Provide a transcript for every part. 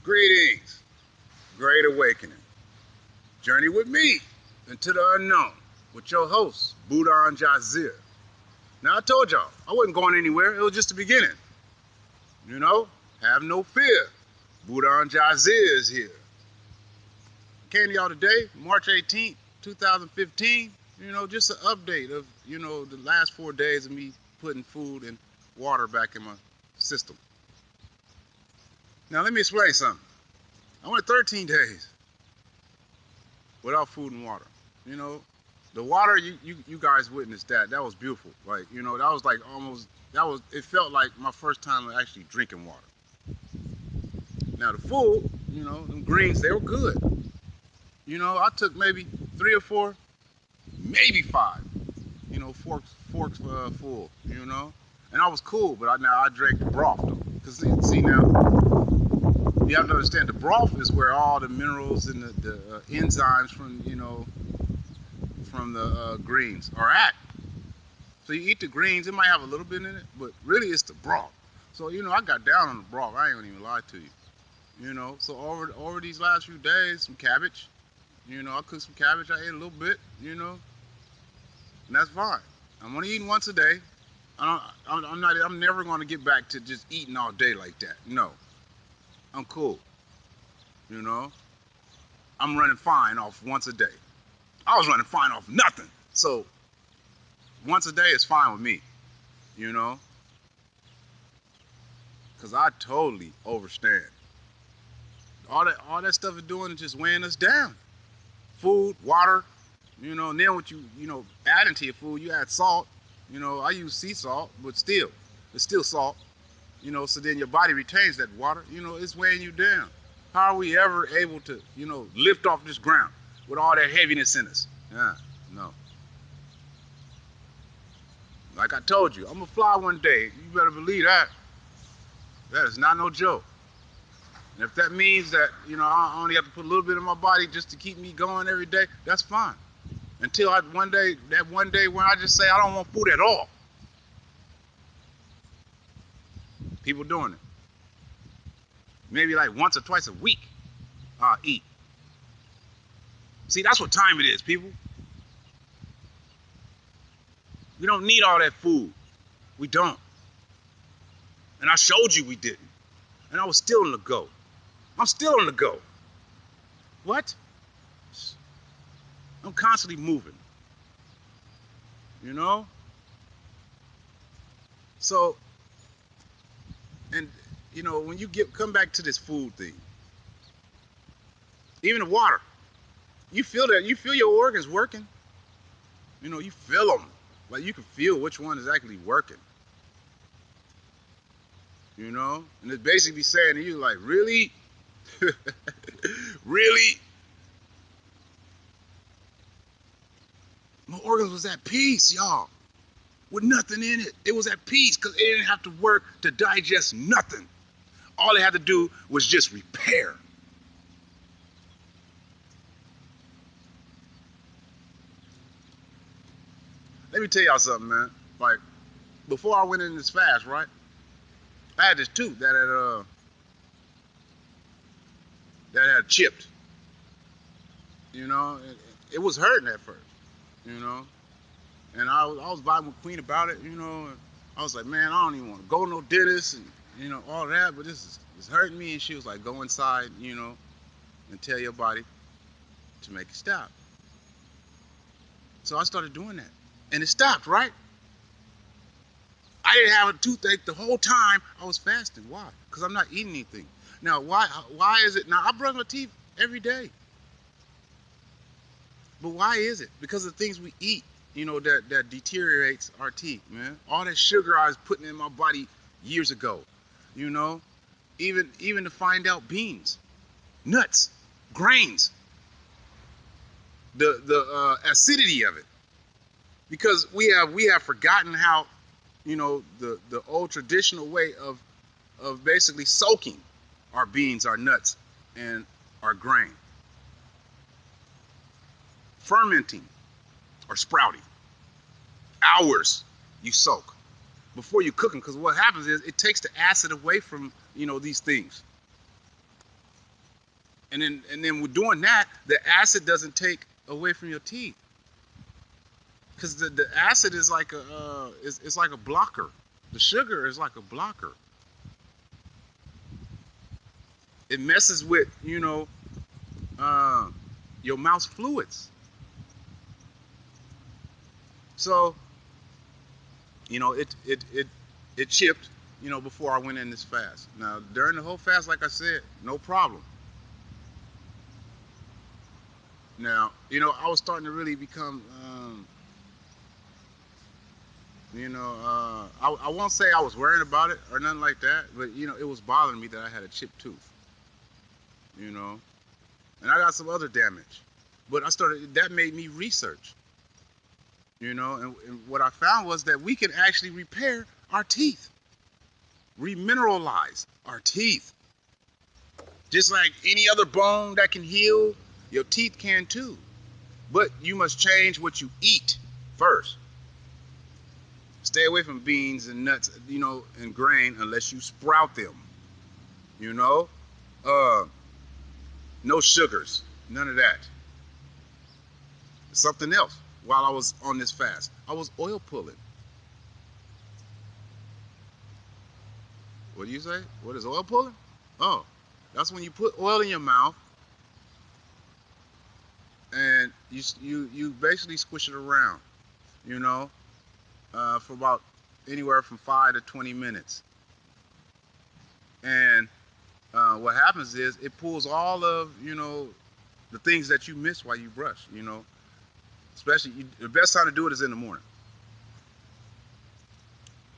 Greetings, Great Awakening. Journey with me into the unknown with your host, Boudon Jazir. Now, I told y'all, I wasn't going anywhere. It was just the beginning. You know, have no fear. Boudon Jazir is here. Came to y'all today, March 18th, 2015. You know, just an update of, the last 4 days of me putting food and water back in my system. Now, let me explain something. I went 13 days without food and water. You know, the water, you guys witnessed that. That was beautiful. Like, that was like it felt like my first time actually drinking water. Now, the food, them greens, they were good. I took maybe 3 or 4, maybe 5, forks full, and I was cool, but I drank the broth though. Because see now, you have to understand the broth is where all the minerals and the enzymes from the greens are at. So you eat the greens, it might have a little bit in it, but really it's the broth. So I got down on the broth. I ain't gonna even lie to you. So over these last few days, some cabbage. I cooked some cabbage. I ate a little bit. And that's fine. I'm only eating once a day. I'm never gonna get back to just eating all day like that. No. I'm cool. I'm running fine off once a day. I was running fine off nothing. So once a day is fine with me, because I totally overstand. All that stuff is doing is just weighing us down. Food, water, and then what you add into your food, you add salt. I use sea salt, but still, it's still salt. So then your body retains that water. It's weighing you down. How are we ever able to, lift off this ground with all that heaviness in us? No. Like I told you, I'm gonna fly one day. You better believe that. That is not no joke. And if that means that, I only have to put a little bit in my body just to keep me going every day, that's fine. Until that one day when I just say I don't want food at all. People doing it. Maybe like once or twice a week, I'll eat. See, that's what time it is, people. We don't need all that food. We don't. And I showed you we didn't. And I was still on the go. I'm still on the go. What? I'm constantly moving. So, and when you come back to this food thing, even the water, you feel that. You feel your organs working. You feel them. Like you can feel which one is actually working. And it's basically saying to you, like, really? Really? My organs was at peace, y'all. With nothing in it. It was at peace because it didn't have to work to digest nothing. All it had to do was just repair. Let me tell y'all something, man. Like, before I went in this fast, right? I had this tooth that had chipped. It was hurting at first. And I was vibing with Queen about it. And I was like, man, I don't even want to go to no dentist and all that, but this is hurting me. And she was like, go inside, and tell your body to make it stop. So I started doing that, and it stopped, right? I didn't have a toothache the whole time I was fasting. Why? Because I'm not eating anything. Now, why is it? Now, I brush my teeth every day. But why is it? Because of the things we eat, that deteriorates our teeth, man. All that sugar I was putting in my body years ago, even to find out beans, nuts, grains, the acidity of it. Because we have forgotten how, the old traditional way of basically soaking our beans, our nuts, and our grain. Fermenting or sprouting. Hours you soak before you cook them, because what happens is it takes the acid away from these things. And then with doing that, the acid doesn't take away from your teeth, because the acid is like it's like a blocker. The sugar is like a blocker. It messes with your mouth fluids. So it chipped before I went in this fast. Now during the whole fast, like I said, no problem. Now I was starting to really become I won't say I was worrying about it or nothing like that, but it was bothering me that I had a chipped tooth. And I got some other damage. But that made me research. And what I found was that we can actually repair our teeth, remineralize our teeth. Just like any other bone that can heal, your teeth can too. But you must change what you eat first. Stay away from beans and nuts, and grain unless you sprout them. No sugars, none of that. Something else. While I was on this fast, I was oil pulling. What do you say? What is oil pulling? Oh, that's when you put oil in your mouth and you basically squish it around, for about anywhere from 5 to 20 minutes. And what happens is it pulls all of the things that you miss while you brush. Especially the best time to do it is in the morning.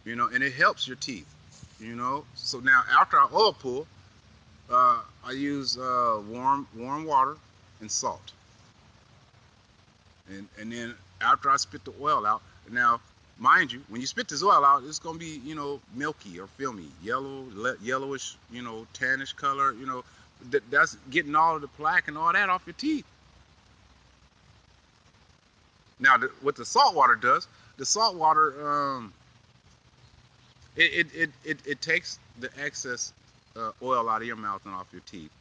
And it helps your teeth. So now after I oil pull, I use warm water and salt. And then after I spit the oil out, now mind you, when you spit this oil out, it's gonna be milky or filmy, yellowish, tannish color. That's getting all of the plaque and all that off your teeth. Now, what the salt water does, the salt water, it takes the excess oil out of your mouth and off your teeth,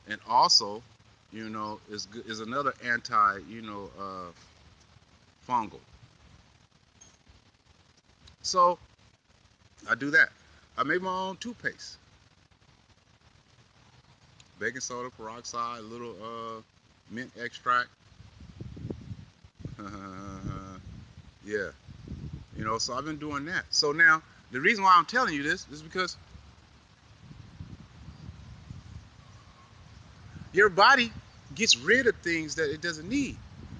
and also, is another anti, fungal. So I do that. I make my own toothpaste, baking soda, peroxide, a little mint extract. Yeah, so I've been doing that. So now the reason why I'm telling you this is because your body gets rid of things that it doesn't need.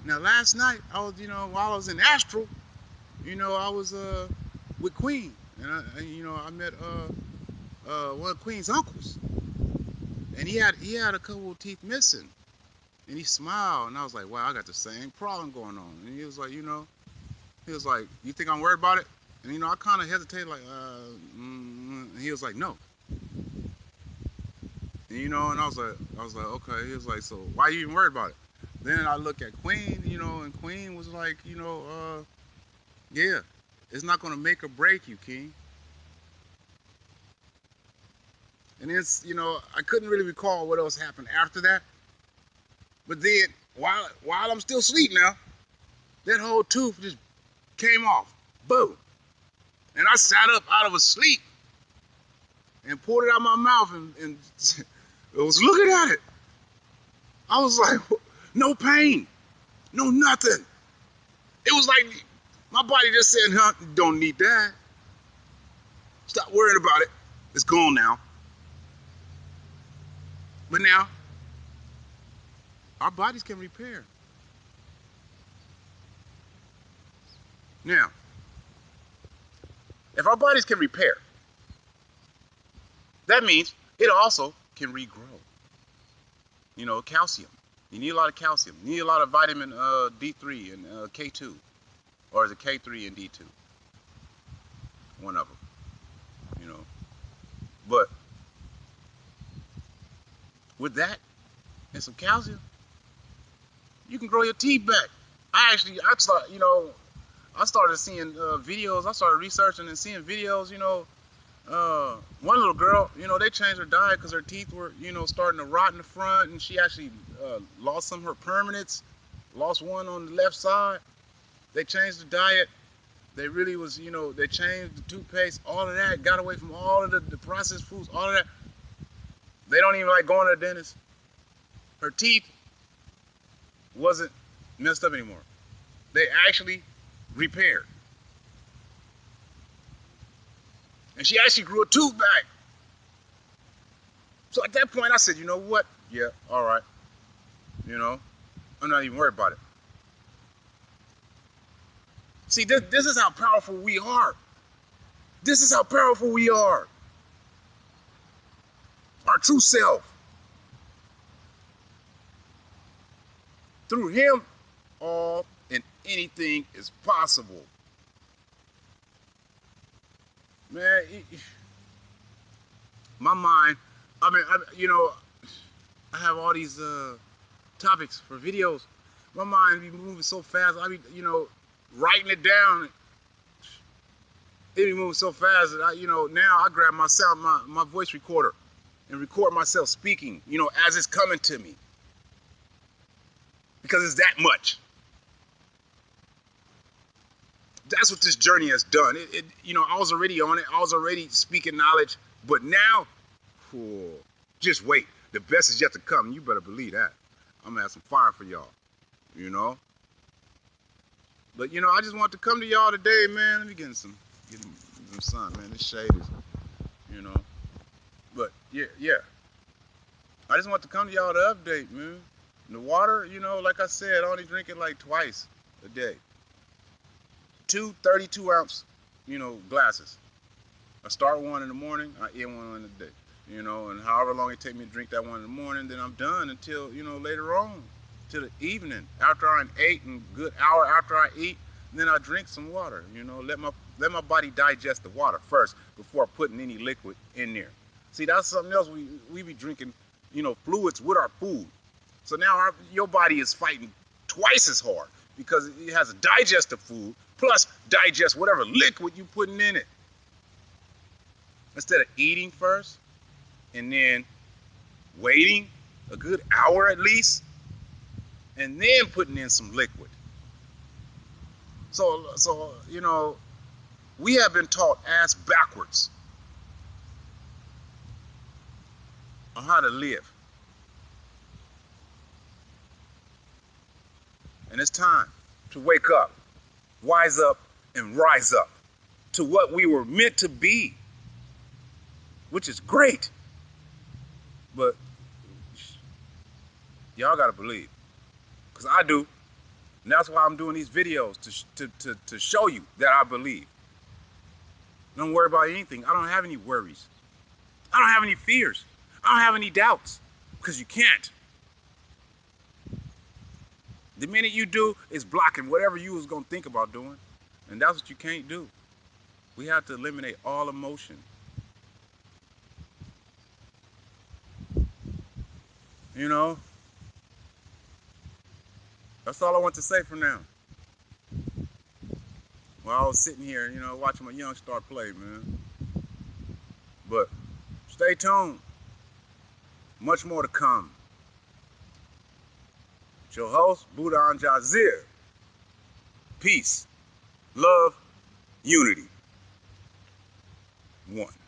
Now last night I was, while I was in Astral, I was with Queen, and I met one of Queen's uncles, and he had a couple of teeth missing, and he smiled, and I was like, wow, I got the same problem going on. And he was like, you think I'm worried about it? And I kind of hesitated, like, and he was like, no. And and I was like, okay. He was like, so why are you even worried about it? Then I look at Queen, and Queen was like, yeah, it's not gonna make or break you, King. And it's, I couldn't really recall what else happened after that. But then, while I'm still asleep now, that whole tooth just came off. Boom. And I sat up out of a sleep and pulled it out of my mouth and I was looking at it. I was like, no pain, no nothing. It was like my body just said, huh, you don't need that. Stop worrying about it. It's gone now. But now, our bodies can repair. Now, if our bodies can repair, that means it also can regrow. Calcium. You need a lot of calcium. You need a lot of vitamin D3 and K2. Or is it K3 and D2? One of them. But with that and some calcium, you can grow your teeth back. I started seeing videos. I started researching and seeing videos, One little girl, they changed her diet because her teeth were, starting to rot in the front, and she actually lost some of her permanents, lost one on the left side. They changed the diet. They really was, they changed the toothpaste, all of that, got away from all of the processed foods, all of that. They don't even like going to the dentist. Her teeth wasn't messed up anymore. They actually repaired. And she actually grew a tooth back. So at that point, I said, you know what? Yeah, all right. I'm not even worried about it. See, this is how powerful we are. This is how powerful we are. Our true self. Through him, all and anything is possible. Man, my mind, I have all these topics for videos. My mind be moving so fast. I be, writing it down. It be moving so fast that now I grab my voice recorder and record myself speaking, as it's coming to me. Because it's that much. That's what this journey has done. I was already on it. I was already speaking knowledge. But now, just wait. The best is yet to come. You better believe that. I'm going to have some fire for y'all. But, I just want to come to y'all today, man. Let me get some sun, man. This shade is, But, yeah. I just want to come to y'all to update, man. The water, like I said, I only drink it like twice a day. 2 32-ounce, glasses. I start one in the morning, I end one in the day, and however long it takes me to drink that one in the morning, then I'm done until, later on, till the evening. After I'm ate and good hour after I eat, then I drink some water, let my body digest the water first before putting any liquid in there. See, that's something else we be drinking, fluids with our food. So now your body is fighting twice as hard because it has a digestive food plus digest whatever liquid you putting in it. Instead of eating first and then waiting a good hour at least and then putting in some liquid. So we have been taught ass backwards on how to live. And it's time to wake up, wise up, and rise up to what we were meant to be, which is great. But y'all gotta believe, because I do. And that's why I'm doing these videos, to show you that I believe. Don't worry about anything. I don't have any worries. I don't have any fears. I don't have any doubts, because you can't. The minute you do, it's blocking whatever you was going to think about doing. And that's what you can't do. We have to eliminate all emotion. That's all I want to say for now. While I was sitting here, watching my young star play, man. But stay tuned. Much more to come. It's your host, Boudon Jazir. Peace, love, unity. One.